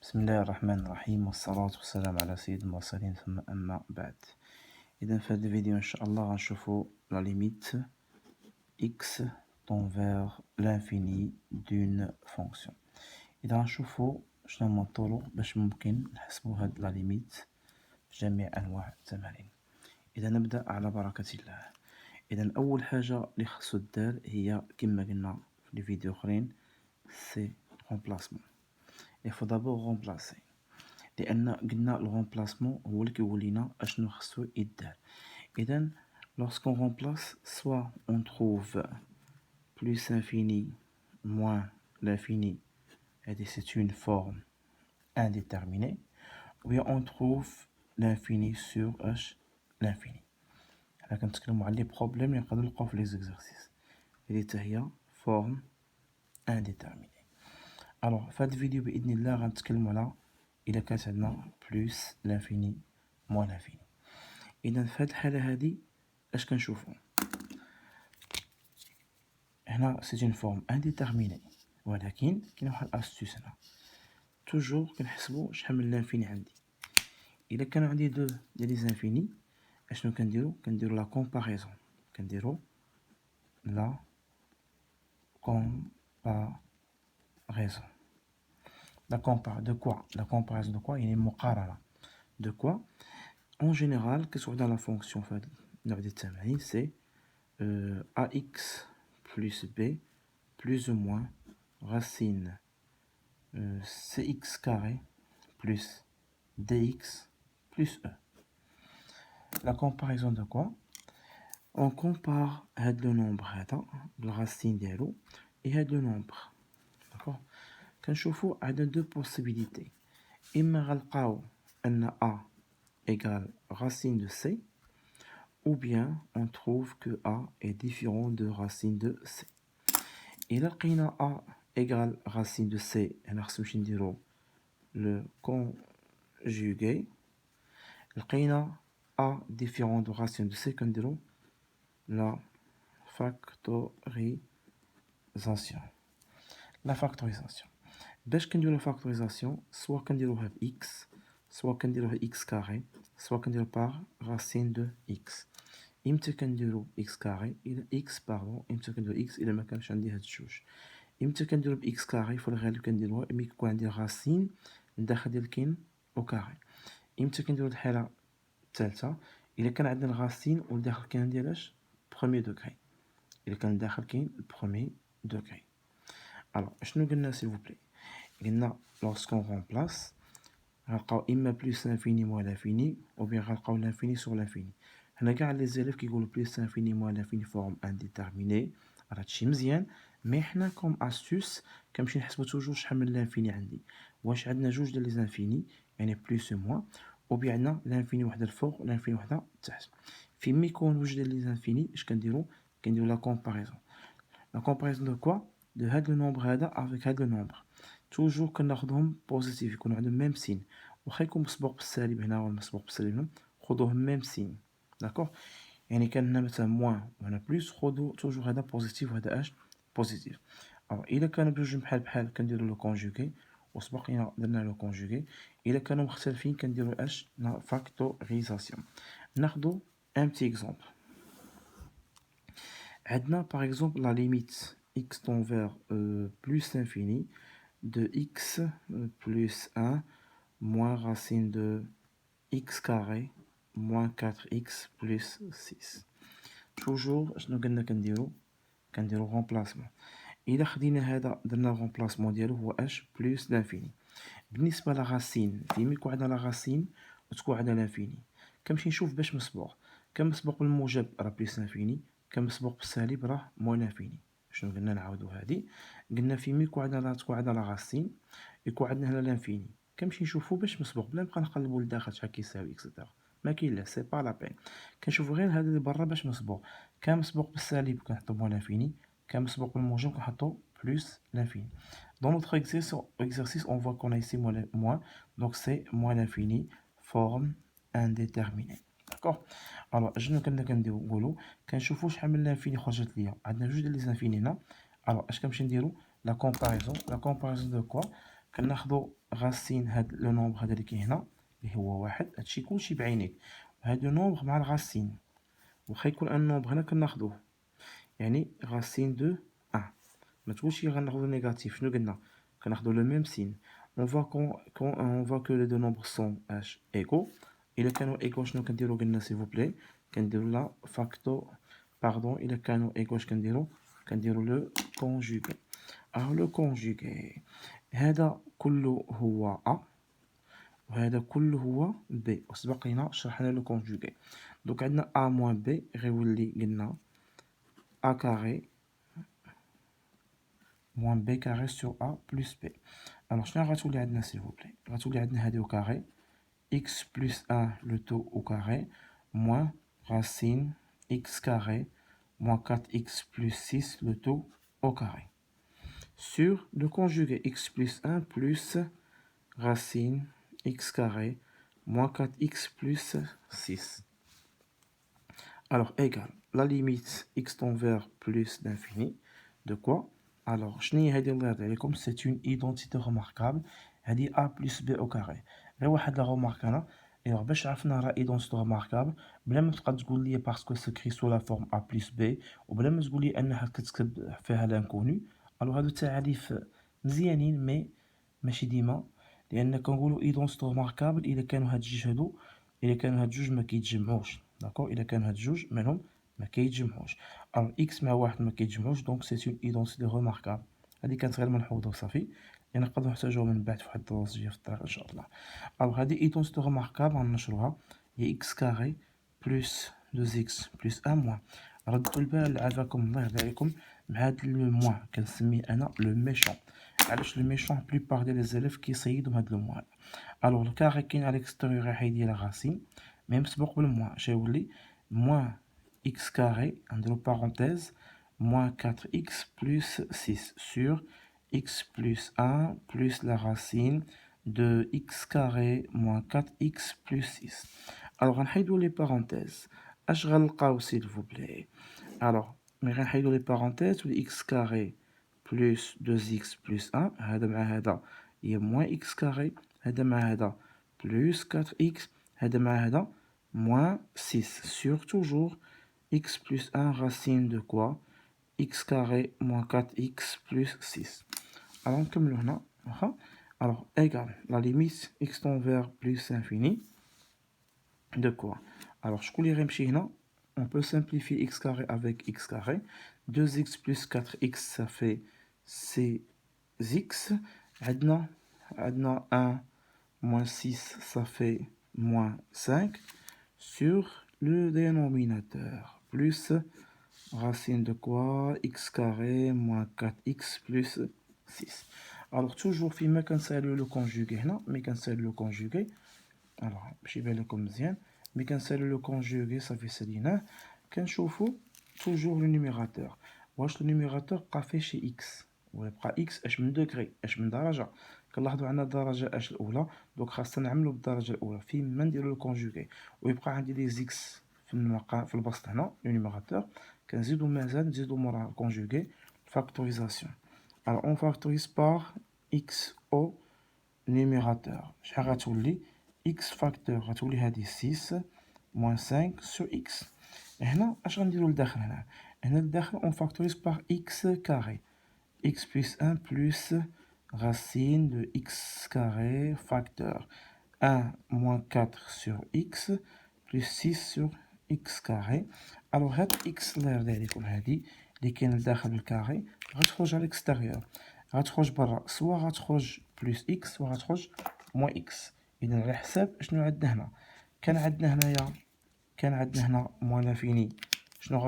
بسم الله الرحمن الرحيم والصلاة والسلام على سيد المرسلين ثم أما بعد. إذا في هذا الفيديو إن شاء الله غنشوفو la limite x tend vers l'infini d'une fonction. إذا غنشوفو شنو هما الطرق باش ممكن نحسبو هاد la limite في جميع أنواع التمارين. إذا نبدأ على بركة الله. إذا أول حاجة اللي خصو دار هي كما قلنا في لي فيديو أخرين سي remplacement. Il faut d'abord remplacer. لأن قلنا الغومبلاسمون هو اللي كيقول لينا أشنو خصو يدار. إذا lorsqu'on remplace, soit on trouve plus infini moins l'infini, et c'est une forme indéterminée, ou bien on trouve l'infini sur h l'infini. حنا كنتكلمو على لي بروبليم اللي نقدرو نلقاو في لي زيكزارسيس اللي حتى هي forme indéterminée. Alors في هاد الفيديو بإذن الله غنتكلمو على إلا كانت عندنا بلوس لانفيني موان لانفيني. إذا في هاد الحالة هادي اش كنشوفو هنا سي اون فورم انديتيرميني، ولكن كاين واحد الاستوس هنا توجور كنحسبو شحال من لانفيني عندي. إلا كانوا عندي دو ديال لي زانفيني اشنو كنديرو لا كومباريزون، كنديرو لا كومباريزون. La comparaison de quoi? Il est مقارنة. De quoi? En général, qu'est-ce qu'on a dans la fonction c'est ax plus b plus ou moins racine cx carré plus dx plus e. La comparaison de quoi? On compare le nombre, la racine ديالو et le nombre. D'accord? كنشوفو عندنا deux possibilités. إما غنلقاو أن a égale racine de c, ou bien on trouve que a est différent de racine de c. Et là, a égale racine de c, le conjugué. A différent de racine de c, la factorisation. La factorisation. باش كنديرو la factorisation, soit كنديروها ب x, soit كنديروها x carré, soit كنديرو par racine de x. إمتى كنديرو x carré إلى x إمتى كنديرو x إلا مكانش عندي هاد الجوج. إمتى كنديرو ب x carré في الغالب كنديروها ملي كيكون عندي راسين الداخل ديال كاين أو كاري. إمتى كنديرو الحالة الثالثة إلا كان عندنا الغاسين والداخل كاين ديالاش بخوميي دوغري. إلا كان الداخل كاين بخوميي دوغري. ألوغ شنو قلنا سيل فو بلي؟ قلنا lorsqu'on remplace غنلقاو إما بلوس لانفيني موان لانفيني أو بيان غنلقاو لانفيني سور لانفيني. هنا قاع لي زيليف كيقولو بلوس لانفيني موان لانفيني فورم انديتيرميني، راه هادشي مزيان، مي حنا كوم أستوس كنمشي نحسبو توجور شحال من لانفيني عندي. واش عندنا جوج ديال لي زانفيني يعني بلوس موان، أو بيان عندنا لانفيني وحدة الفوق ولانفيني وحدة تحت. فين يكون جوج ديال لي زانفيني اش كنديرو لا كومباريزون. لا كومباريزون دو كوا؟ دو هاد لو نومبر هذا افيك هاد لو نومبر. توجور كناخدهم بوزيتيف، يكونوا عندهم ميم سين، واخا يكون مسبوق بالسالب هنا ولا مسبوق بالسالب هنا خدوهم ميم سين. داكوغ؟ يعني كان هنا مثلا موان وهنا بلوس خدو توجور هذا بوزيتيف وهذا اش بوزيتيف. الوغ إلا كانوا بجوج بحال بحال كنديرو لو كونجوغي، وسبق درنا لو كونجوغي. إلا كانوا مختلفين كنديرو اش لا فاكتوريزاسيون. ناخدو ان بتي اكزومبل. عندنا باغ اكزومبل لا ليميت x tend vers plus l'infini de x plus 1 moins racine de x carré moins 4x plus 6. toujours شنو قلنا كنديرو remplacement. إلا خدينا هذا درنا remplacement ديالو هو اش بلوس لانفيني. بالنسبة لغاسين فين يكون عندنا لا غاسين وتكون عندنا لانفيني كنمشي نشوف باش مسبوق. كان مسبوق بالموجب راه بلوس لانفيني، كان مسبوق بالسالب راه موان لانفيني. شنو قلنا نعاودو هادي؟ قلنا فين يكون عندنا تكون عندنا لا غاسين يكون عندنا هنا لانفيني كنمشي نشوفو باش مسبوق بلا نبقى نقلبو لداخل شحال كيساوي اكسيتيرا. ما كاين لا سي با لا بين. كنشوفو غير هذا اللي برا باش مسبوق. كان مسبوق بالسالب كنحطو موان لانفيني، كان مسبوق بالموجب كنحطو بلوس l'infini. Dans notre exercice, on voit qu'on a ici moins, donc c'est moins l'infini, forme indéterminée. D'accord? Alors, شنو كنا كنديرو كنشوفو شحال من l'infini خرجت ليا. عندنا جوج ديال لي زانفيني هنا. Alors, اش كنمشي نديرو لا كومباريزون. لا كومباريزون دو كوا؟ كناخدو غاسين هاد لو نومبر هذا اللي كاين هنا اللي هو واحد، هادشي كلشي بعينيك، وهاد لو نومبر مع الغاسين واخا يكون ان نومبر هنا كناخدوه، يعني غاسين دو ان. ما تقولش غناخدو نيجاتيف، شنو قلنا؟ كناخدو لو ميم سين. on voit que les deux nombres sont h égaux. إلا كانوا égaux شنو كنديرو قلنا s'il vous plaît؟ كنديرو لا فاكتو باردون. إلا كانوا égaux اش كنديرو؟ كنديرو لو conjugué. alors لو conjugué هذا كله هو a وهذا كله هو b، وسبق لينا شرحنا لو conjugué. دونك عندنا a moins b غيولي قلنا a carré moins b carré sur a plus b. alors شنو غتولي عندنا s'il vous plaît؟ غتولي عندنا هذه au carré x plus 1 le tout au carré moins racine x carré moins 4x plus 6 le tout au carré sur le conjugué x plus 1 plus racine x carré moins 4x plus 6. alors égal la limite x tend vers plus d'infini de quoi? alors c'est une identité remarquable. هذه a plus b au carré. غير واحد لا remarque هنا. alors باش عرفنا راه identité remarquable بلا ما تبقى تقول لي باسكو سكري سو لا فورم a plus b وبلا ما تقول لي انها كتكتب فيها لانكوني. alors هادو تعريف مزيانين مي ماشي ديما، لان كنقولوا identité remarquable الا كانوا هاد الجوج هادو، الا كانوا هاد الجوج ما كيتجمعوش. داكور، الا كانوا هاد الجوج منهم ما كيتجمعوش. alors x مع واحد ما كيتجمعوش، دونك سي اون ايدونتيتي ريماركابل. هادي كانت غير ملحوظه وصافي، لان نقدروا نحتاجوها من بعد في واحد الدروس جايه في الطريق ان شاء الله. alors هادي ايدونتيتي ريماركابل غنشروها هي x كاري بلس 2x بلس 1 موان. ردوا البال عافاكم الله يرضي عليكم مع هاد لو موان، كنسميه انا لو ميشون. علاش لو ميشون؟ بليبار ديال لي زيليف كيصيدوا هاد لو موان. alors الكاري كاين على الاكستيريور راح يدير لا راسين مي مسبوق بالموان، اش يولي؟ موان x carré, entre parenthèses, moins 4x plus 6 sur x plus 1 plus la racine de x carré moins 4x plus 6. alors غنحيدو les parenthèses. اش غنلقاو s'il vous plaît؟ alors ملي غنحيدو les parenthèses و x carré plus 2x plus 1 هذا مع هذا هي moins x carré، هذا مع هذا plus 4x، هذا مع هذا moins 6 sur toujours x plus 1 racine de quoi? x carré moins 4x plus 6. alors نكملو هنا واخا. alors égal la limite x tend vers plus infini de quoi? alors شكون اللي غيمشي هنا؟ on peut simplifier x carré avec x carré. 2x plus 4x ça fait 6x. عندنا 1 moins 6 ça fait moins 5 sur le dénominateur plus racine de quoi? x carré moins 4x plus 6. alors toujours فيما كنساليو لو كونجوغي هنا، ملي كنساليو لو كونجوغي alors باش يبان لكم مزيان، ملي كنساليو لو كونجوغي صافي ساليناه، كنشوفو توجور لو نيميراتور. واش لو نيميراتور بقى فيه شي اكس ولا بقى اكس اش من دوغري اش من درجه؟ كنلاحظوا عندنا الدرجه اش الاولى، دونك خاصنا نعملو بالدرجه الاولى فيما نديرو لو كونجوغي، ويبقى عندي لي زيكس في البسط هنا لو نيميراتور، كنزيدو مازال نزيدو مورا كونجوغي فاكتوريزاسيون. alors on factorise par x au numérateur. شحال غتولي؟ x facteur غتولي هادي 6 moins 5 sur x. هنا اش غنديرو لداخل؟ هنا لداخل on factorise par x carré. x plus 1 plus racine de x carré facteur 1 moins 4 sur x plus 6 sur x carré. alors هاد x الله يرضي عليكم هادي اللي كاين لداخل الكاري غتخرج على الاكستيريور، غتخرج برا، سوا غتخرج بلس اكس سوا غتخرج موان اكس. اذا على حساب شنو عندنا هنا؟ كان عندنا هنا موان لافيني، شنو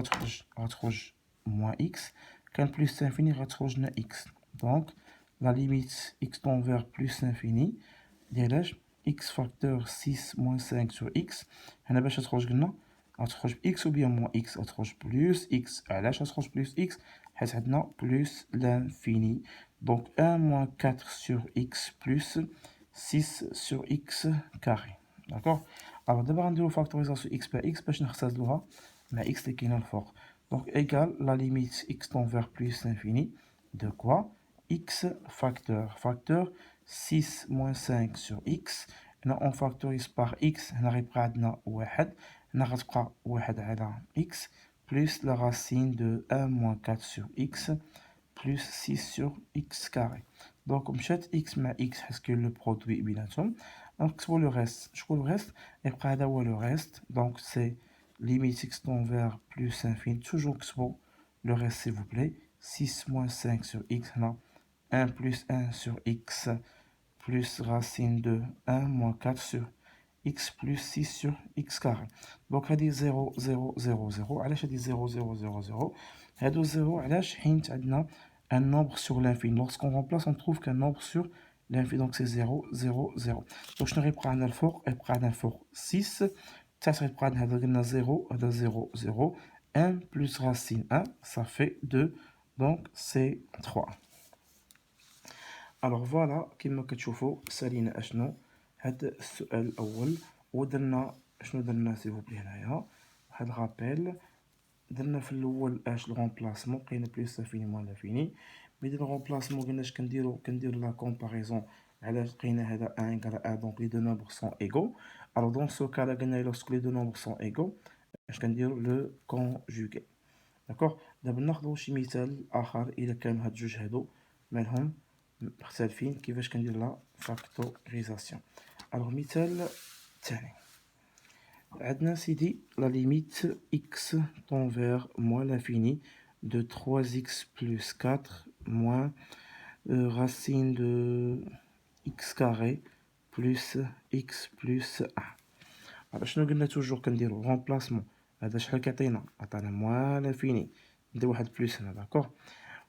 غتخرج موان اكس. كان بلس انفيني غتخرج لنا اكس. دونك لا ليميت اكس طون فيغ بلس انفيني ديالاش اكس فاكتور 6 موان 5 سور اكس. هنا باش تخرج قلنا غتخرج بإكس و بيان موان إكس، غتخرج بلوس إكس. علاش غتخرج بلوس إكس؟ حيت عندنا بلوس لانفيني. دونك 1 موان 4 سور إكس بلوس 6 سور إكس كاري. داكوغ. الوغ دابا غنديرو فاكتوريزاسيون إكس بار إكس باش نختزلوها مع إكس اللي كاينة الفوق. دونك إيكال لا ليميت إكس طون فيغ بلوس لانفيني دو كوا؟ إكس فاكتور 6 moins 5 sur x. Là, on factorise par x. On arrive à 1. On arrive à 1 x plus la racine de 1 moins 4 sur x plus 6 sur x carré. Donc, on jette x moins x parce que le produit bilatome. Donc, c'est le reste. Je le reste. Et après, le reste. Donc, c'est limite x tend vers plus infini. Toujours que le reste, s'il vous plaît. 6 moins 5 sur x. Là, 1 plus 1 sur x plus racine de 1 moins 4 sur x plus 6 sur x carré. Donc, on dit 0, 0, 0, 0. Alors, je dis 0, 0, 0, 0. هادو 0 علاش حيت عندنا un nombre sur l'infini. Lorsqu'on remplace, on trouve qu'un nombre sur l'infini. Donc c'est 0, 0, 0. Donc je n'aurai pas un fort, et pas un fort 6. Ça serait pas un 0, 0, 0. 1 plus racine 1, ça fait 2. Donc c'est 3. Alors voilà, كما كتشوفوا سالينا اشنو هاد السؤال الاول ودرنا شنو درنا سيفو بلي هنايا واحد الرابيل. درنا في الاول اش الغومبلاسمون لقينا بليس لافيني موان لافيني. مي درنا الغومبلاسمون قلناش كنديرو لا كومباريزون على لقينا هذا 1 ايكال 1 دونك لي دو نومبر سون ايغو. الوغ دون سو كالا قلنا لوسك لي دو نومبر سون ايغو اش كنديرو لو كونجوغي. داكوغ دابا ناخدو شي مثال اخر الا كانوا هاد الجوج هادو مالهم مختلفين كيفاش كندير لا فاكتوريزاسيون. الوغ مثال الثاني عندنا سيدي la limite x tend vers moins l'infini de 3x plus 4 moins racine de x carré plus x plus 1. Alors شنو قلنا توجور كنديرو remplacement. هذا شحال كيعطينا؟ عطانا moins l'infini. ندير واحد بلوس هنا داكوغ.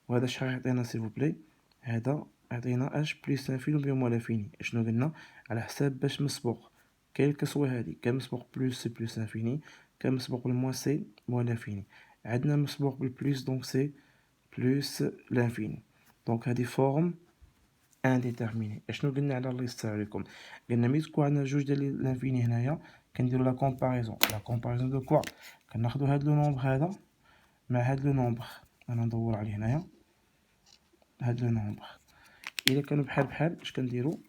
وهذا شحال يعطينا سيل فوبلي؟ هذا يعطينا اش بلس انفيني وبيان موان لانفيني. شنو قلنا؟ على حساب باش مسبوق كاين كسوا هادي كان مسبوق بلس سي بلس انفيني كان مسبوق بالموان سي موان لانفيني. عندنا مسبوق بالبلس دونك سي بلس لانفيني. دونك هادي فورم انديتيرميني. شنو قلنا على الله يستر عليكم؟ قلنا ملي تكون عندنا جوج ديال لانفيني هنايا كنديرو لا كومباريزون. لا كومباريزون دو كوا؟ كناخدو هاد لو نومبر هذا مع هاد لو نومبر. انا ندور عليه هنايا هاد لو نومبر. الا كانوا بحال بحال اش كنديرو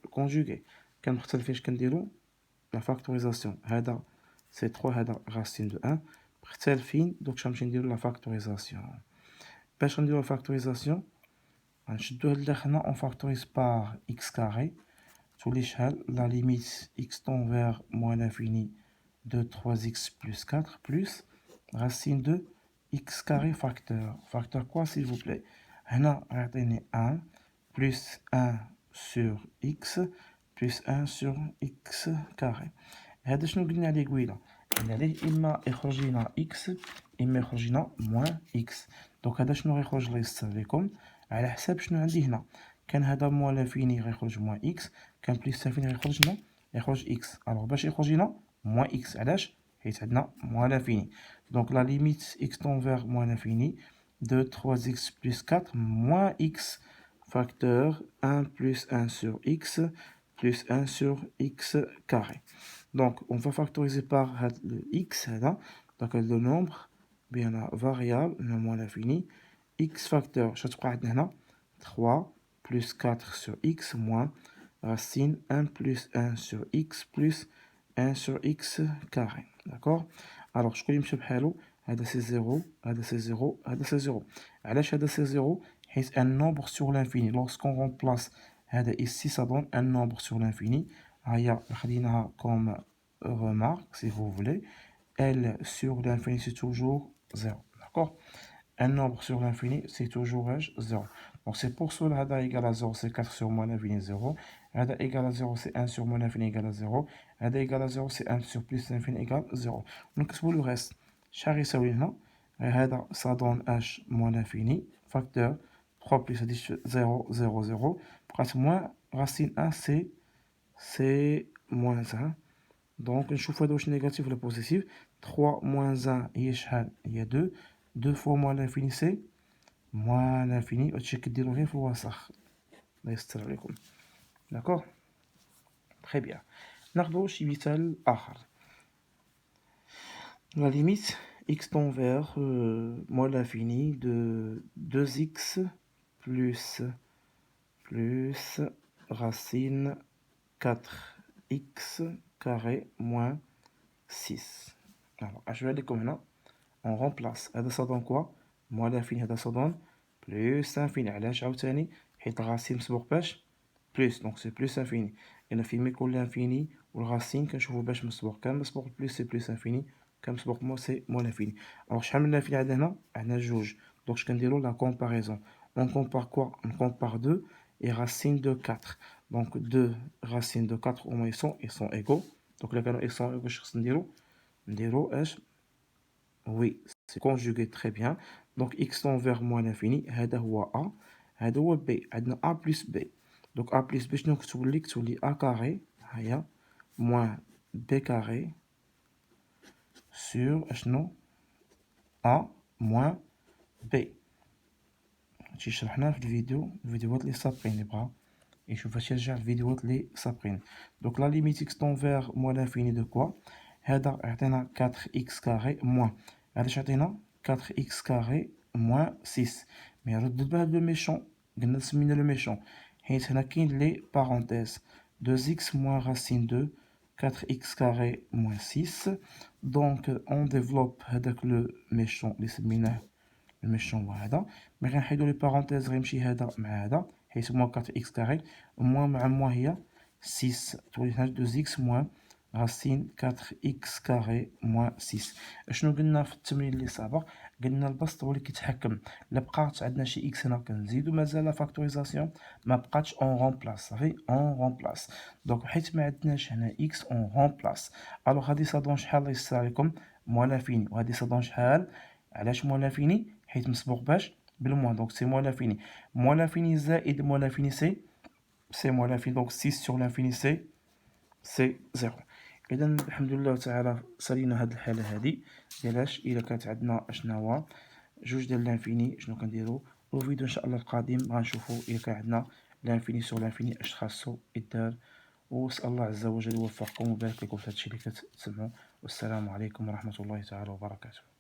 كونجوغي. كان مختلفين اش كنديرو لا فاكتوريزاسيون. هذا سي 3 هذا راسين دو 1 مختلفين دوك غنمشي نديرو لا فاكتوريزاسيون. باش نديرو لا فاكتوريزاسيون غنشدو هاد داخلنا اون فاكتوريز بار اكس كاري تولي شحال لا ليميت اكس طون فيغ موان لانفيني دو 3x plus 4 plus racine de x carré facteur quoi s'il vous plaît? هنا غيعطيني 1 plus 1 sur x plus 1 sur x carré. هذا شنو قلنا عليه قبيله؟ قلنا عليه اما يخرج لنا x اما يخرج لنا موان x. دونك هذا شنو غيخرج الله يستر لكم على حساب شنو عندي هنا؟ كان هذا موان لافيني غيخرج موان x كان بليس لافيني غيخرج لنا يخرج x. الوغ باش يخرج لنا moins x علاش؟ حيت عندنا moins l'infini. Donc la limite x tend vers moins l'infini de 3x plus 4 moins x facteur 1 plus 1 sur x plus 1 sur x carré. Donc on va factoriser par le x هذا. Donc le nombre bien la variable le moins l'infini x facteur شتبقى عندنا هنا 3 plus 4 sur x moins racine 1 plus 1 sur x plus 1 sur x carré. D'accord? Alors, شكون يمشي بحالو؟ هذا سي 0 هذا سي 0 هذا سي 0. علاش هذا سي 0؟ حيت ان نومبر سور لانفيني لورسكون رومبلاس هذا ici ça donne un nombre sur l'infini. هيا خديناها comme remarque si vous voulez. L sur l'infini c'est toujours 0. D'accord? Un nombre sur l'infini c'est toujours 0. Donc c'est pour cela هذا égal à 0 c'est 4 sur moins l'infini 0. هذا égal à 0 c'est 1 sur moins l'infini égal à 0. هذا égal à 0 c'est 1 sur plus l'infini égal à 0. نكتبوا le reste. شحال يساوي لنا؟ هذا ça donne h moins l'infini facteur 3 plus 0 0 0 بقات moins racine 1 c'est moins 1. Donc نشوفوا هذا واش négatif ولا positif. 3 moins 1 هي شحال؟ هي 2. 2 fois moins l'infini c'est moins l'infini. هادشي كديرو غير في الوسخ الله يستر عليكم. D'accord? Très bien. ناخدو شي مثال آخر. La limite x tend vers moins l'infini de 2x plus plus racine 4x carré moins 6. Alors, je vais aller comme là. On remplace. Ça donne quoi? Moins l'infini, ça donne plus infini. علاش عاوتاني حيت الرacine مسبوق باش plus, donc c'est plus infini. Et l'infini كل l'infini والracine كنشوفو باش مسبوق. كان مسبوق plus c'est plus infini. كان مسبوق moins c'est moins l'infini. Alors شحال من l'infini عندنا هنا؟ عندنا جوج. Donc je كنديرو la comparaison. On compare quoi? On compare 2 et racine de 4. Donc 2 racines de 4 au moins ils sont égaux. Donc là quand ils sont égaux je نديرو اش؟ Oui, c'est conjugué très bien. Donc x tend vers moins l'infini. هذا هو a. هذا هو b. عندنا a plus b. Donc a plus b شنو كتولي؟ كتولي a carré هيا moins b carré sur شنو؟ a moins b. هادشي شرحناه في الفيديوهات اللي سابقين اللي بغا يشوف هادشي يرجع الفيديوهات اللي سابقين. Donc la limite x tend vers moins l'infini de quoi؟ هذا عطينا 4x carré moins هذا عطينا 4x carré moins 6. مي ردد بهاد لو ميشون قلنا سمينا لو ميشون حيت هنا كاين لي بارونتيز 2x moins racine de 4x carré moins 6. دونك اون ديفلوب هذاك لو ميشون اللي سميناه الميشون هو هذا. مي غنحيدو لي بارونتيز غيمشي هذا مع هذا حيت moins 4x carré moins مع moins هي 6 تولي هنا 2x moins racine 4x carré moins 6. شنو قلنا في التمرين اللي سابق؟ قلنا البسط هو اللي كيتحكم. لا بقات عندنا شي اكس هنا كنزيدو مازال فاكتوريزاسيون، ما بقاتش اون رومبلاس، صافي اون رومبلاس. دونك حيت ما عندناش هنا اكس اون رومبلاس، الوغ هادي صادون شحال الله يسر عليكم؟ موان لافيني. وهادي صادون شحال؟ علاش موان لافيني؟ حيت مسبوق باش بالموان، دونك سي موان لافيني. موان لافيني زائد موان لافيني سي موان لافيني، دونك 6 sur l'infini سي 0. اذا الحمد لله تعالى صلينا هاد الحاله هادي ديالاش الا كانت عندنا شنو هو جوج ديال لانفيني شنو كنديرو. وفيديو ان شاء الله القادم غنشوفو الا كان عندنا لانفيني سور لانفيني اش خاصو يدار. واسال الله عز وجل يوفقكم ويبارك لكم في هادشي اللي كتسمعوا. والسلام عليكم ورحمه الله تعالى وبركاته.